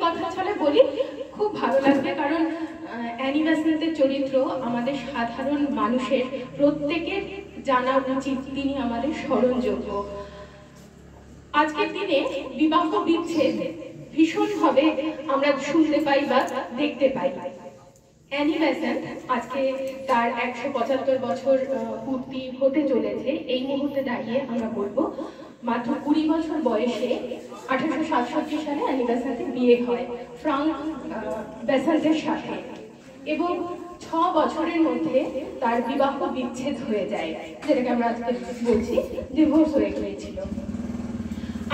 কথা ছলে বলি, খুব ভালো লাগবে, কারণ অ্যানি বেসান্তের চরিত্র আমাদের সাধারণ মানুষের প্রত্যেকের জানা উচিত, তিনি আমাদের স্মরণযোগ্য। আজকের দিনে বিবাহ বিচ্ছেদ ভীষণভাবে আমরা শুনতে পাই বা দেখতে পাই। অ্যানি বেসান্ত আজকে তার 175 বছর পূর্তি হতে চলেছে। এই মুহূর্তে দাঁড়িয়ে আমরা বলবো মাত্র 20 বছর বয়সে 1867 সালে অ্যানি বেসান্তের বিয়ে হয় ফ্রাঙ্ক বেসান্তের সাথে, এবং 6 বছরের মধ্যে তার বিবাহ বিচ্ছেদ হয়ে যায়, যেটাকে আমরা আজকে বলছি ডিভোর্স হয়ে গিয়েছিল।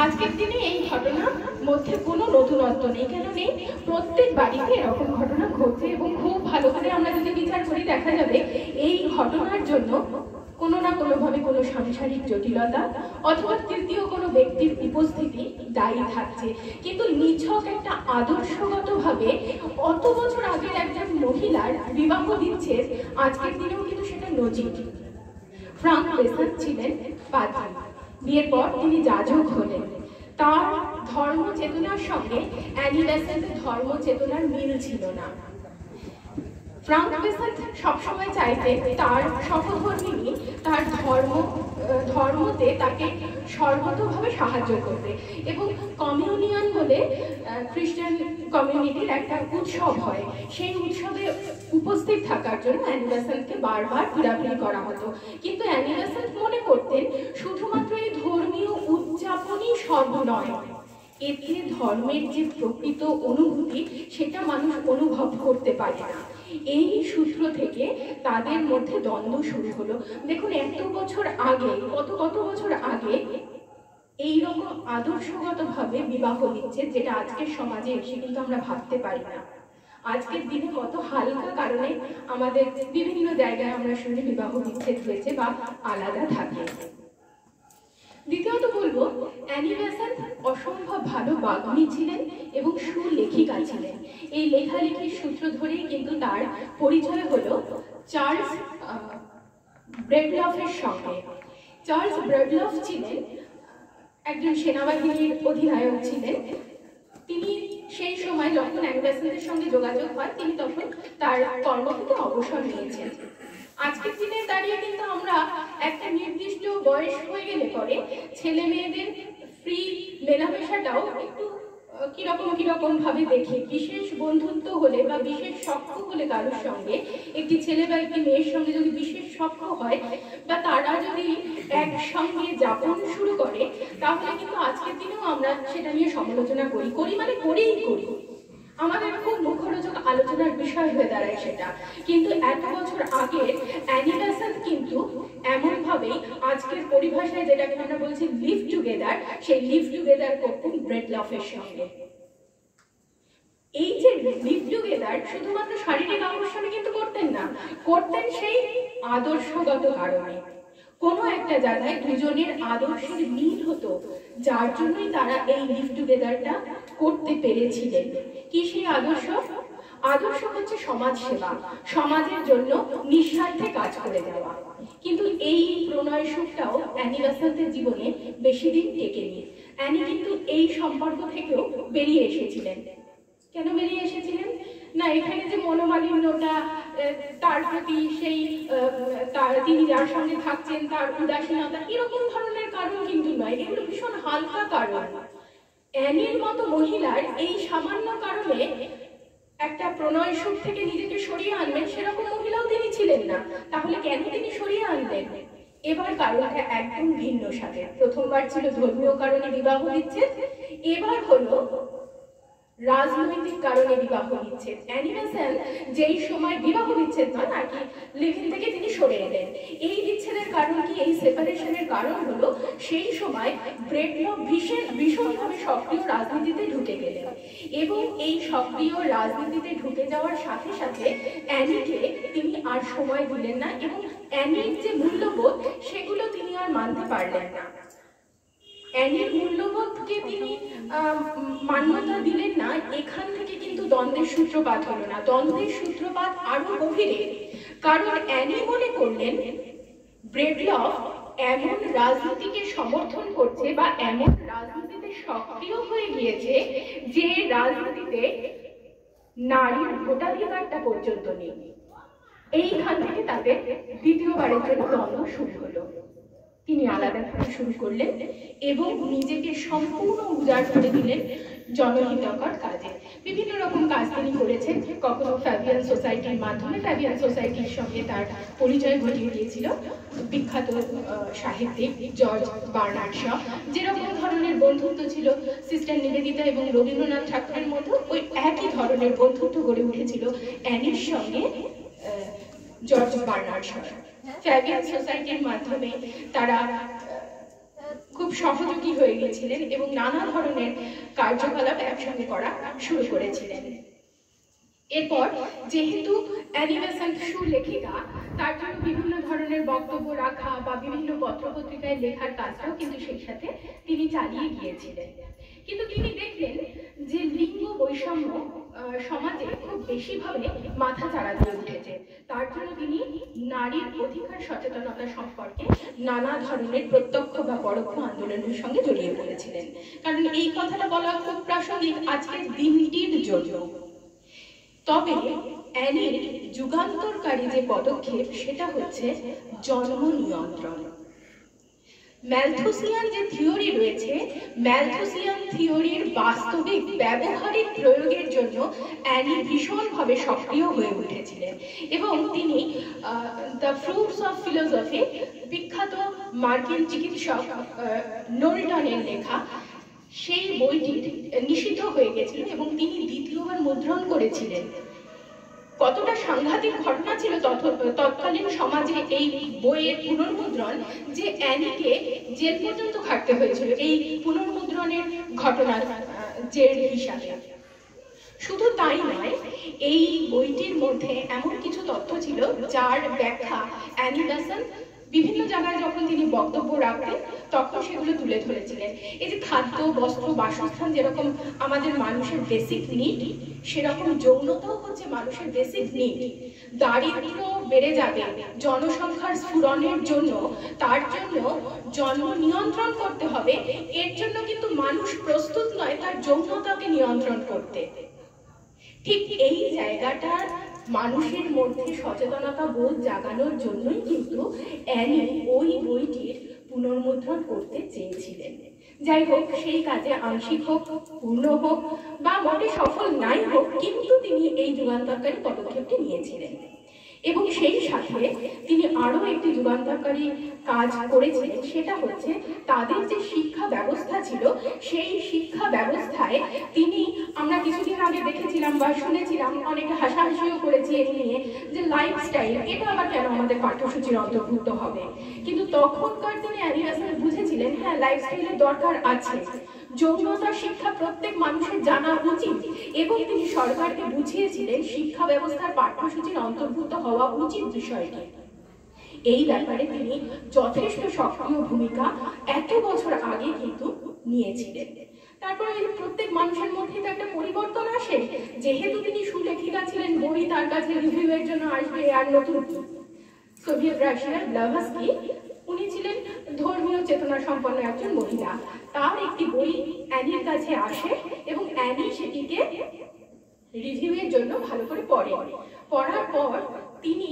আজকের দিনে এই ঘটনার মধ্যে কোনো নতুনত্ব নেই, কেন নেই? প্রত্যেক বাড়িতে এরকম ঘটনা ঘটছে, এবং খুব ভালো করে আমরা যদি বিচার করি দেখা যাবে এই ঘটনার জন্য কোনো না কোনোভাবে কোনো সাংসারিক জটিলতা অথবা তৃতীয় কোনো ব্যক্তির উপস্থিতি দায়ী থাকছে। কিন্তু নিছক একটা আদর্শগতভাবে অত বছর আগের একজন মহিলার বিবাহ বিচ্ছেদ আজকের দিনেও কিন্তু সেটা নজির। ফ্রাঙ্ক বেসান্ত ছিলেন পাদ্রী, বিয়ের পর তিনি যাজক হলেন। তার ধর্ম চেতনার সঙ্গে অ্যানি বেসান্তের ধর্ম চেতনার মিল ছিল না। ফ্রাঙ্ক বেসান্ত সবসময় চাইতেন তার সহধর্মিনী তার ধর্মতে তাকে সর্বতভাবে সাহায্য করবে, এবং কমিউনিয়ন বলে খ্রিস্টান কমিউনিটির একটা উৎসব হয়, সেই উৎসবে উপস্থিত থাকার জন্য অ্যানি বেসান্তকে বারবার ঘোরাঘুরি করা হতো। কিন্তু অ্যানি বেসান্ত মনে করতেন শুধুমাত্র এই ধর্মীয় উদযাপনই সব নয়, এতে ধর্মের যে প্রকৃত অনুভূতি সেটা মানুষ অনুভব করতে পারে না। এই সূত্র থেকে তাদের মধ্যে দ্বন্দ্ব শুরু হলো। দেখুন, এত বছর আগে, কত বছর আগে এইরকম আদর্শগতভাবে বিবাহ বিচ্ছেদ, যেটা আজকের সমাজে এসে কিন্তু আমরা ভাবতে পারি না। আজকের দিনে কত হালকা কারণে আমাদের বিভিন্ন জায়গায় আমরা শুনি বিবাহ বিচ্ছেদ হয়েছে বা আলাদা থাকে। দ্বিতীয়ত বলবো, অ্যানি বেসান্ত অসম্ভব ভালো বাগ্মী ছিলেন এবং সুলেখিকা ছিলেন। এই লেখালেখির সূত্র ধরেই কিন্তু তার পরিচয় হলো চার্লস ব্রেডলফের সঙ্গে। চার্লস ব্রেডলফ ছিলেন একজন সেনাবাহিনীর অধিনায়ক ছিলেন। তিনি সেই সময় যখন অ্যানি বেসান্তের সঙ্গে যোগাযোগ হয়, তিনি তখন তার কর্ম থেকে অবসর নিয়েছেন। আজকের দিনে দাঁড়িয়ে কিন্তু আমরা একটা নির্দিষ্ট বয়স হয়ে গেলে পরে ছেলে মেয়েদের ফ্রি মেলামেশাটাও একটু কিরকম ভাবে দেখি। বিশেষ বন্ধুত্ব হলে বা বিশেষ সখ্য হলে কারোর সঙ্গে, একটি ছেলে বা একটি মেয়ের সঙ্গে যদি বিশেষ সখ্য হয় বা তারা যদি একসঙ্গে যাপন শুরু করে, তাহলে কিন্তু আজকের দিনেও আমরা সেটা নিয়ে সমালোচনা করি, আমাদের খুব মুখরোচক আলোচনার বিষয় হয়ে দাঁড়ায় সেটা। কিন্তু এত বছর আগে অ্যানি বেসান্ত কিন্তু এমনভাবেই আজকের পরিভাষায় যেটাকে আমরা বলছি লিভ টুগেদার, সেই লিভ টুগেদার করতেন ব্রেডলফের সঙ্গে। এই যে লিভ টুগেদার শুধুমাত্র শারীরিক আকর্ষণে কিন্তু করতেন না, করতেন সেই আদর্শগত কারণে। কোনো একটা জায়গায় দুজনের আদর্শের মিল হতো, যার জন্যই তারা এই লিভ টুগেদারটা করতে পেরেছিলেন। কি সেই আদর্শ? আদর্শ হচ্ছে সমাজ সেবা, সমাজের জন্য নিঃস্বার্থে কাজ করে যাওয়া। কিন্তু এই প্রণয় সুখটাও অ্যানি বেসান্তের জীবনে বেশি দিন টেকেনি। অ্যানি কিন্তু এই সম্পর্ক থেকেও বেরিয়ে এসেছিলেন। কেন বেরিয়ে এসেছিলেন? না, এখানে যে মনোমালিন্যটা, তার প্রতি সেই তিনি যার সঙ্গে থাকছেন তার উদাসীনতা, এরকম ধরনের কারণ কিন্তু নয়, এগুলো ভীষণ হালকা কারণ। অ্যানির মতো মহিলার এই সামান্য কারণে একটা প্রণয় সুখ থেকে নিজেকে সরিয়ে আনবেন, সেরকম মহিলাও তিনি ছিলেন না। তাহলে কেন তিনি সরিয়ে আনলেন? এবার কারণটা একদম ভিন্ন সাথে। প্রথমবার ছিল ধর্মীয় কারণে বিবাহ বিচ্ছেদ, এবার হলো রাজনৈতিক কারণে বিবাহ বিচ্ছেদ। অ্যানি বেসান্ত যেই সময় বিবাহ বিচ্ছেদ নয় আর কি, লিভিং থেকে তিনি সরে এলেন। এই বিচ্ছেদের কারণ কি? এই সেপারেশনের কারণ হলো সেই সময় ব্রেডলফ ভীষণভাবে সক্রিয় রাজনীতিতে ঢুকে গেলেন, এবং এই সক্রিয় রাজনীতিতে ঢুকে যাওয়ার সাথে সাথে অ্যানিকে তিনি আর সময় দিলেন না, এবং অ্যানির যে মূল্যবোধ সেগুলো তিনি আর মানতে পারলেন না। অ্যানির মূল্যবোধকে তিনি মান্যতা দিলেন না। এখান থেকে কিন্তু দ্বন্দ্বের সূত্রপাত হলো না, দ্বন্দ্বের সূত্রপাত আরো গভীরে। কারণ অ্যানি মনে করলেন ব্রেডলফ এমন রাজনীতিকে সমর্থন করছে বা এমন রাজনীতিতে সক্রিয় হয়ে গিয়েছে যে রাজনীতিতে নারীর ভোটাধিকারটা পর্যন্ত নেই। এইখান থেকে তাদের দ্বিতীয়বারের জন্য দ্বন্দ্ব শুরু হলো। তিনি আলাদাভাবে শুরু করলেন এবং নিজেকে সম্পূর্ণ উজাড় করে দিলেন জনহিতকর কাজে। বিভিন্ন রকম কাজ তিনি করেছেন। কখনো ফ্যাবিয়ান সোসাইটির মাধ্যমে, ফ্যাবিয়ান সোসাইটির সঙ্গে তার পরিচয় ঘটিয়ে দিয়েছিল বিখ্যাত সাহিত্যিক জর্জ বার্নার্ড শ। যেরকম ধরনের বন্ধুত্ব ছিল সিস্টার নিবেদিতা এবং রবীন্দ্রনাথ ঠাকুরের মতো, ওই একই ধরনের বন্ধুত্ব গড়ে উঠেছিল অ্যানির সঙ্গে জর্জ বার্নার্ড শ। ফ্যাবিয়ান সোসাইটির মাধ্যমে তারা খুব সহযোগী হয়ে গিয়েছিলেন এবং নানা ধরনের কার্যকলাপ একসঙ্গে করা শুরু করেছিলেন। এরপর যেহেতু অ্যানি বেসান্ট সুলেখিকা, তার জন্য বিভিন্ন ধরনের বক্তব্য রাখা বা বিভিন্ন পত্রপত্রিকায় লেখার কাজটাও কিন্তু সেই সাথে তিনি চালিয়ে গিয়েছিলেন। কিন্তু তিনি দেখলেন যে লিঙ্গ বৈষম্য সমাজে খুব বেশিভাবে মাথা চাড়া দিয়ে উঠেছে। তার জন্য তিনি নারীর অধিকার সচেতনতা সম্পর্কে নানা ধরনের প্রত্যক্ষ বা পরোক্ষ আন্দোলনের সঙ্গে জড়িয়ে পড়েছিলেন। কারণ এই কথাটা বলা খুব প্রাসঙ্গিক আজকের দিনটির জন্য। তবে অ্যানির যুগান্তরকারী যে পদক্ষেপ সেটা হচ্ছে জন্ম নিয়ন্ত্রণ। ম্যালথুসিয়ান যে থিওরি রয়েছে, ম্যালথুসিয়ান থিওরির বাস্তবিক ব্যবহারিক প্রয়োগের জন্য অ্যানি ভীষণভাবে সক্রিয় হয়ে উঠেছিলেন এবং তিনি দ্য ফ্রুটস অফ ফিলোসফি, বিখ্যাত মার্কিন চিকিৎসক নোল্টনের লেখা সেই বইটি নিষিদ্ধ হয়ে গেছিল এবং তিনি দ্বিতীয়বার মুদ্রণ করেছিলেন। কতটা সাংঘাতিক ঘটনা ছিল তৎকালীন সমাজে এই বইয়ের পুনর্মুদ্রণ, যে অ্যানিকে জেল পর্যন্ত খাটতে হয়েছিল এই পুনর্মুদ্রণের ঘটনার জের হিসাবে। শুধু তাই নয়, এই বইটির মধ্যে এমন কিছু তথ্য ছিল যার ব্যাখ্যা অ্যানি বেসান্ট বিভিন্ন জায়গায় যখন তিনি বক্তব্য রাখতেন তখন সেগুলো তুলে ধরেছিলেন। এই যে খাদ্য, বস্ত্র, বাসস্থান যেরকম আমাদের মানুষের বেসিক নিড, সেরকম যৌনতাও হচ্ছে মানুষের বেসিক নিড। দারিদ্র্য বেড়ে যাবে জনসংখ্যার স্ফুরণের জন্য, তার জন্য জন্ম নিয়ন্ত্রণ করতে হবে। এর জন্য কিন্তু মানুষ প্রস্তুত নয় তার যৌনতাকে নিয়ন্ত্রণ করতে। ঠিক এই জায়গাটার মানুষের মধ্যে সচেতনতা বোধ জাগানোর জন্যই কিন্তু অ্যানি ওই বইটির পুনর্মুদ্রণ করতে চেয়েছিলেন। যাই হোক, সেই কাজে আংশিক হোক, পূর্ণ হোক বা মোটে সফল নাই হোক, কিন্তু তিনি এই যুগান্তরকারী পদক্ষেপটি নিয়েছিলেন। এবং সেই সাথে তিনি আরো একটি যুগান্তরকারী কাজ করেছিলেন, সেটা হচ্ছে তাদের যে শিক্ষা ব্যবস্থা ছিল সেই শিক্ষা ব্যবস্থায় তিনি, আমরা কিছুদিন আগে দেখেছিলাম বা শুনেছিলাম, অনেকে হাসাহাসিও করেছি এই নিয়ে, যে লাইফস্টাইল এটা আবার কেন আমাদের পাঠ্যসূচির অন্তর্ভুক্ত হবে। কিন্তু তখনকার দিনে অ্যানি বেসান্ট বুঝেছিলেন হ্যাঁ, লাইফস্টাইলের দরকার আছে, যৌনতা শিক্ষা প্রত্যেক মানুষের জানা উচিত এবং তিনি সরকারকে বুঝিয়েছিলেন শিক্ষা ব্যবস্থার পাঠ্যসূচির অন্তর্ভুক্ত হওয়া উচিত বিষয়টি। এই ব্যাপারে তিনি যথেষ্ট সক্রিয় ভূমিকা এত বছর আগে কিন্তু নিয়েছিলেন। তারপরে প্রত্যেক মানুষের মধ্যে তো একটা পরিবর্তন আসে। যেহেতু তিনি সুলেখিকা ছিলেন, বই তার কাছে রিভিউয়ের জন্য আসবে। আর নতুন সোভিয়েত রাশিয়ার ব্লাভাস্কি, উনি ছিলেন ধর্মীয় চেতনা সম্পন্ন একজন মহিলা। তার একটি বই অ্যানির কাছে আসে এবং অ্যানি সেটিকে রিভিউয়ের জন্য ভালো করে পড়ে। পড়ার পর তিনি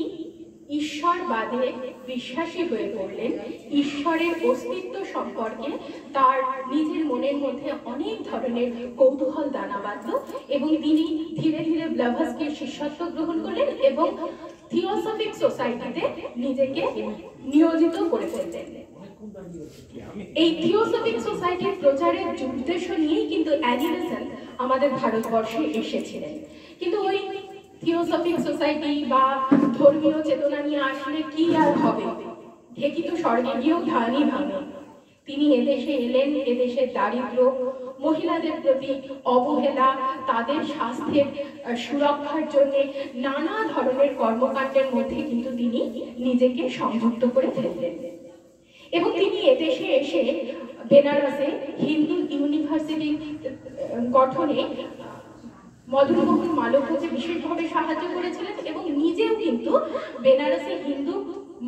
ঈশ্বরবাদে বিশ্বাসী হয়ে পড়লেন। ঈশ্বরের অস্তিত্ব সম্পর্কে তার নিজের মনের মধ্যে অনেক ধরনের কৌতূহল দানা বাঁধল এবং তিনি ধীরে ধীরে ব্লাভাস্কির শিষ্যত্ব গ্রহণ করলেন এবং থিওসফিক সোসাইটিতে নিজেকে নিয়োজিত করে ফেললেন। এই থিওসফিক সোসাইটির প্রচারের উদ্দেশ্য নিয়েই কিন্তু অ্যানি বেসান্ট আমাদের ভারতবর্ষে এসেছিলেন। কিন্তু ওই থিওসফিক সোসাইটি বা ধর্মীয় চেতনা নিয়ে আসলে কি আর হবে, ঢেকি তো স্বর্গে গিয়েও ধানই ভাঙে। তিনি এদেশে এলেন, এদেশের দারিদ্র্য, মহিলাদের প্রতি অবহেলা, তাদের স্বাস্থ্যের সুরক্ষার জন্য নানা ধরনের কর্মকাণ্ডের মধ্যে কিন্তু তিনি নিজেকে সংযুক্ত করে ফেললেন। এবং তিনি এদেশে এসে বেনারসে হিন্দু ইউনিভার্সিটি গঠনে মদন মোহন মালব্যকে বিশেষভাবে সাহায্য করেছিলেন এবং নিজেও কিন্তু বেনারসে হিন্দু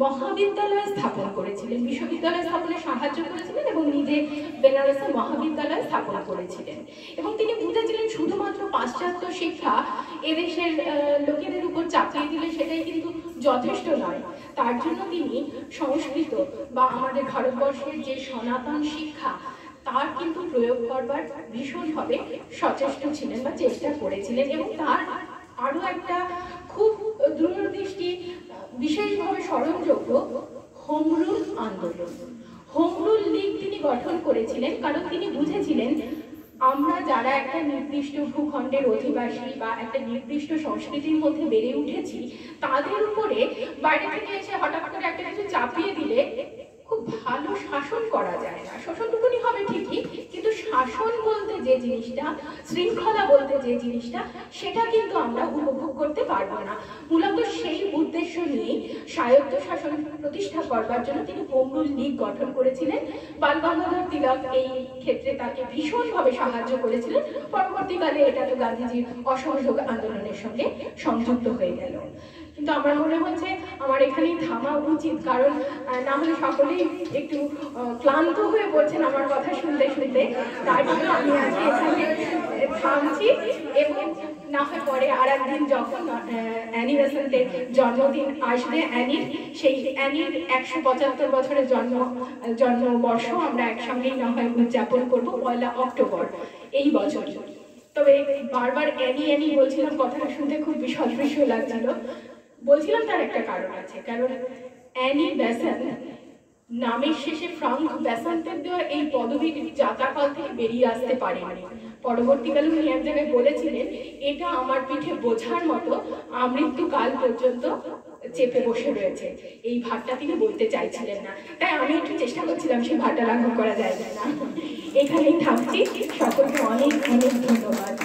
মহাবিদ্যালয় স্থাপন করেছিলেন, বিশ্ববিদ্যালয় স্থাপনে সাহায্য করেছিলেন এবং নিজে বেনারসে মহাবিদ্যালয় স্থাপন করেছিলেন। এবং তিনি বুঝেছিলেন শুধুমাত্র পাশ্চাত্য শিক্ষা এদেশের লোকেদের উপর চাপিয়ে দিলে সেটাই কিন্তু যথেষ্ট নয়। তার জন্য তিনি সংস্কৃত বা আমাদের ভারতবর্ষের যে সনাতন শিক্ষা তার কিন্তু প্রয়োগ করবার ভীষণভাবে সচেষ্ট ছিলেন বা চেষ্টা করেছিলেন। এবং তার আরো একটা খুব দূরদৃষ্টি বিশেষভাবে স্মরণযোগ্য হোম রুল আন্দোলন। হোম রুল লীগ তিনি গঠন করেছিলেন কারণ তিনি বুঝেছিলেন আমরা যারা একটা নির্দিষ্ট ভূখণ্ডের অধিবাসী বা একটা নির্দিষ্ট সংস্কৃতির মধ্যে বেড়ে উঠেছি তাদের উপরে বাইরে থেকে এসে হঠাৎ করে একটা কিছু চাপিয়ে দিলে খুব ভালো শাসন করা যায় না। শোষণটুকুনি হবে ঠিকই, কিন্তু শাসন বলতে যে জিনিসটা, শৃঙ্খলা বলতে যে জিনিসটা, সেটা কিন্তু আমরা উপভোগ করতে পারবো না। মূলত সেই উদ্দেশ্য নিয়ে স্বায়ত্ত শাসন প্রতিষ্ঠা করবার জন্য তিনি হোম রুল লীগ গঠন করেছিলেন। বাল গঙ্গাধর তিলক এই ক্ষেত্রে তাকে ভীষণভাবে সাহায্য করেছিলেন। পরবর্তীকালে এটা তো গান্ধীজির অসহযোগ আন্দোলনের সঙ্গে সংযুক্ত হয়ে গেল। কিন্তু আমার মনে হচ্ছে আমার এখানেই থামা উচিত, কারণ না হলে সকলেই একটু ক্লান্ত হয়ে পড়ছেন আমার কথা শুনতে শুনতে। তার জন্য আমি আজকে এখানে থামছি এবং না হয় পরে আর একদিন যখন অ্যানি বেসান্তের জন্মদিন আসবে, অ্যানির সেই অ্যানির 175 বছরের জন্মবর্ষ আমরা একসঙ্গেই না হয় উদযাপন করবো 1 অক্টোবর এই বছর। তবে বারবার অ্যানি অ্যানি বলছিলাম, কথাটা শুনতে খুব বিসদৃশ্য লাগছিল। বলছিলাম তার একটা কারণ আছে, কারণ অ্যানি বেসান্ত নামের শেষে ফ্রাঙ্ক বেসান্তের দেওয়া এই পদবী যাত্রাকাল থেকে বেরিয়ে আসতে পারেনি। পরবর্তীকালে উনি এক জায়গায় বলেছিলেন এটা আমার পিঠে বোঝার মতো আমৃত্যুকাল পর্যন্ত চেপে বসে রয়েছে। এই ভাবটা তিনি বলতে চাইছিলেন না, তাই আমি একটু চেষ্টা করছিলাম সেই ভাবটা লাঘব করা যায় না। এখানেই থাকছি, সকলকে অনেক অনেক ধন্যবাদ।